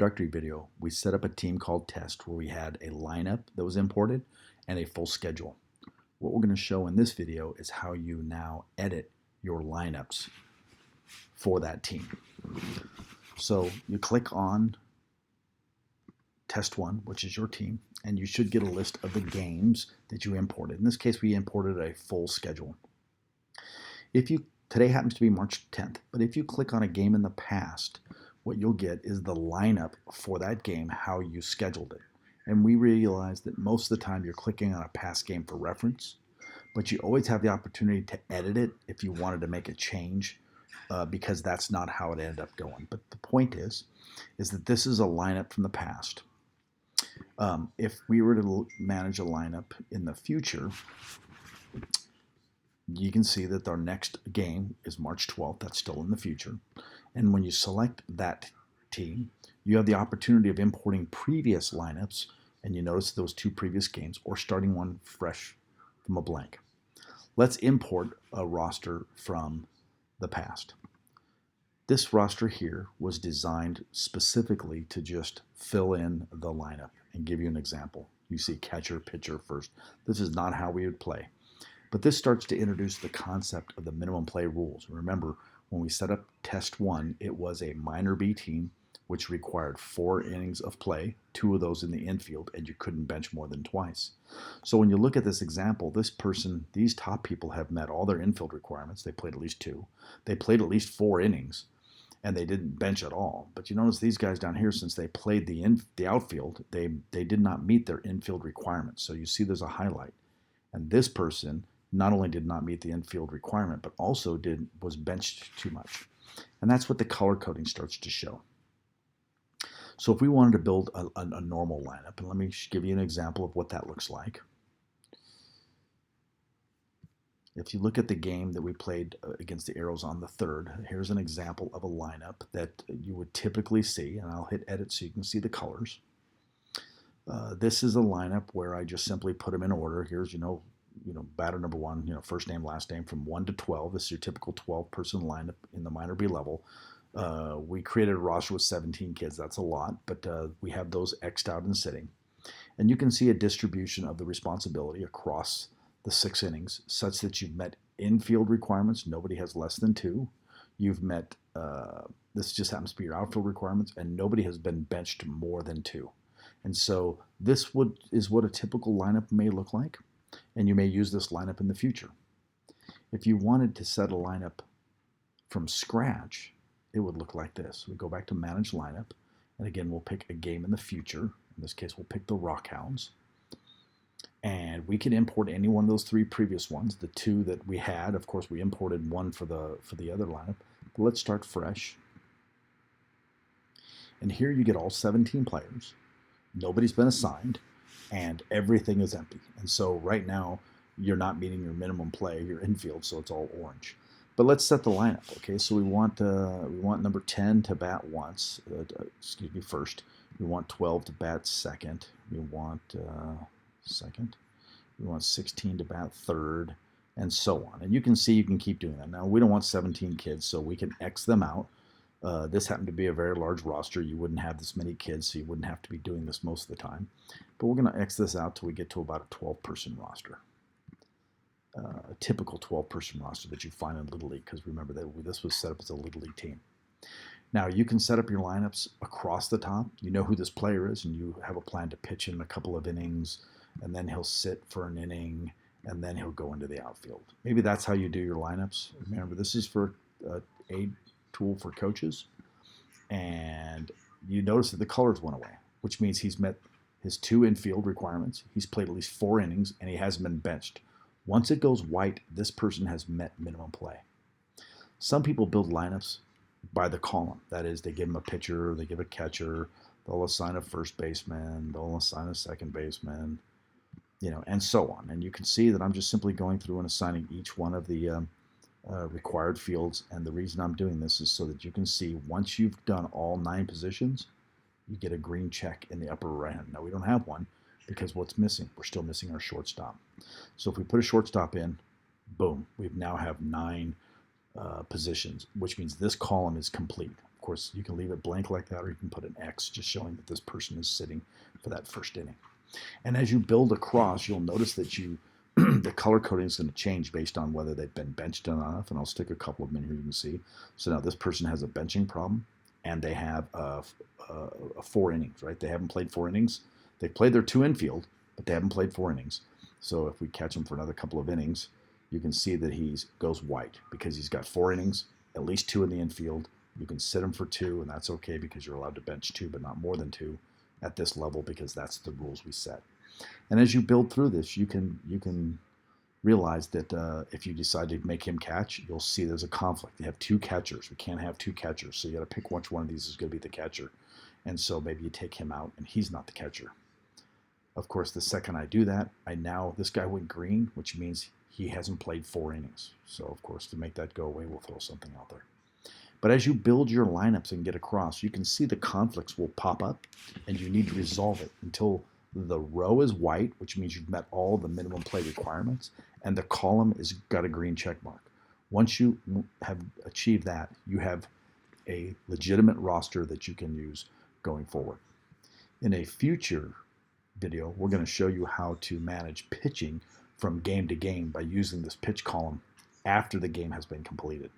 introductory video, we set up a team called test where we had a lineup that was imported and a full schedule. What we're going to show in this video is how you now edit your lineups for that team. So you click on test one, which is your team, and you should get a list of the games that you imported. In this case, we imported a full schedule. Today happens to be March 10th, but if you click on a game in the past, what you'll get is the lineup for that game, how you scheduled it. And we realize that most of the time you're clicking on a past game for reference, but you always have the opportunity to edit it if you wanted to make a change, because that's not how it ended up going. But the point is that this is a lineup from the past. If we were to manage a lineup in the future, you can see that our next game is March 12th. That's still in the future. And when you select that team, you have the opportunity of importing previous lineups, and you notice those two previous games, or starting one fresh from a blank. Let's import a roster from the past. This roster here was designed specifically to just fill in the lineup and give you an example. You see catcher, pitcher first. This is not how we would play. But this starts to introduce the concept of the minimum play rules. Remember, when we set up test one, it was a minor B team, which required 4 innings of play, 2 of those in the infield, and you couldn't bench more than twice. So when you look at this example, these top people have met all their infield requirements. They played at least 2. They played at least 4 innings, and they didn't bench at all. But you notice these guys down here, since they played the outfield, they did not meet their infield requirements. So you see there's a highlight. And this person not only did not meet the infield requirement, but also was benched too much. And that's what the color coding starts to show. So if we wanted to build a normal lineup, and let me give you an example of what that looks like. If you look at the game that we played against the Arrows on the 3rd, here's an example of a lineup that you would typically see, and I'll hit edit so you can see the colors. This is a lineup where I just simply put them in order. Here's, batter number 1, first name, last name from 1 to 12. This is your typical 12-person lineup in the minor B level. We created a roster with 17 kids. That's a lot, but we have those X'd out and sitting. And you can see a distribution of the responsibility across the 6 innings such that you've met infield requirements. Nobody has less than 2. You've met, this just happens to be your outfield requirements, and nobody has been benched more than 2. And so this is what a typical lineup may look like, and you may use this lineup in the future. If you wanted to set a lineup from scratch, it would look like this. We go back to manage lineup, and again, we'll pick a game in the future. In this case, we'll pick the Rockhounds. And we can import any one of those 3 previous ones. The 2 that we had, of course, we imported 1 for the other lineup. But let's start fresh. And here you get all 17 players. Nobody's been assigned, and everything is empty. And so right now, you're not meeting your minimum play, your infield, so it's all orange. But let's set the lineup, okay? So we want number 10 to bat first. We want 12 to bat second. We want second. We want 16 to bat third, and so on. And you can see you can keep doing that. Now, we don't want 17 kids, so we can X them out. This happened to be a very large roster. You wouldn't have this many kids, so you wouldn't have to be doing this most of the time. But we're going to X this out till we get to about a 12-person roster. A typical 12-person roster that you find in Little League, because remember that this was set up as a Little League team. Now, you can set up your lineups across the top. You know who this player is, and you have a plan to pitch him a couple of innings, and then he'll sit for an inning, and then he'll go into the outfield. Maybe that's how you do your lineups. Remember, this is for a tool for coaches, and you notice that the colors went away, which means he's met his 2 infield requirements. He's played at least 4 innings, and he hasn't been benched. Once it goes white, this person has met minimum play. Some people build lineups by the column. That is, they give them a pitcher, they give a catcher, they'll assign a first baseman, they'll assign a second baseman, and so on. And you can see that I'm just simply going through and assigning each one of the required fields. And the reason I'm doing this is so that you can see once you've done all 9 positions, you get a green check in the upper right hand. Now, we don't have one because what's missing? We're still missing our shortstop. So if we put a shortstop in, boom, we now have 9 positions, which means this column is complete. course, you can leave it blank like that, or you can put an X just showing that this person is sitting for that first inning. And as you build across, you'll notice that the color coding is going to change based on whether they've been benched enough. And I'll stick a couple of them in here you can see. So now this person has a benching problem, and they have 4 innings, right? They haven't played 4 innings. They've played their 2 infield, but they haven't played 4 innings. So if we catch him for another couple of innings, you can see that he goes white because he's got 4 innings, at least 2 in the infield. You can sit him for 2, and that's okay because you're allowed to bench 2, but not more than 2 at this level because that's the rules we set. And as you build through this, you can realize that if you decide to make him catch, you'll see there's a conflict. You have 2 catchers. We can't have 2 catchers, so you got to pick which one of these is going to be the catcher. And so maybe you take him out, and he's not the catcher. Of course, the second I do that, this guy went green, which means he hasn't played 4 innings. So, of course, to make that go away, we'll throw something out there. But as you build your lineups and get across, you can see the conflicts will pop up, and you need to resolve it until the row is white, which means you've met all the minimum play requirements, and the column has got a green check mark. Once you have achieved that, you have a legitimate roster that you can use going forward. In a future video, we're going to show you how to manage pitching from game to game by using this pitch column after the game has been completed.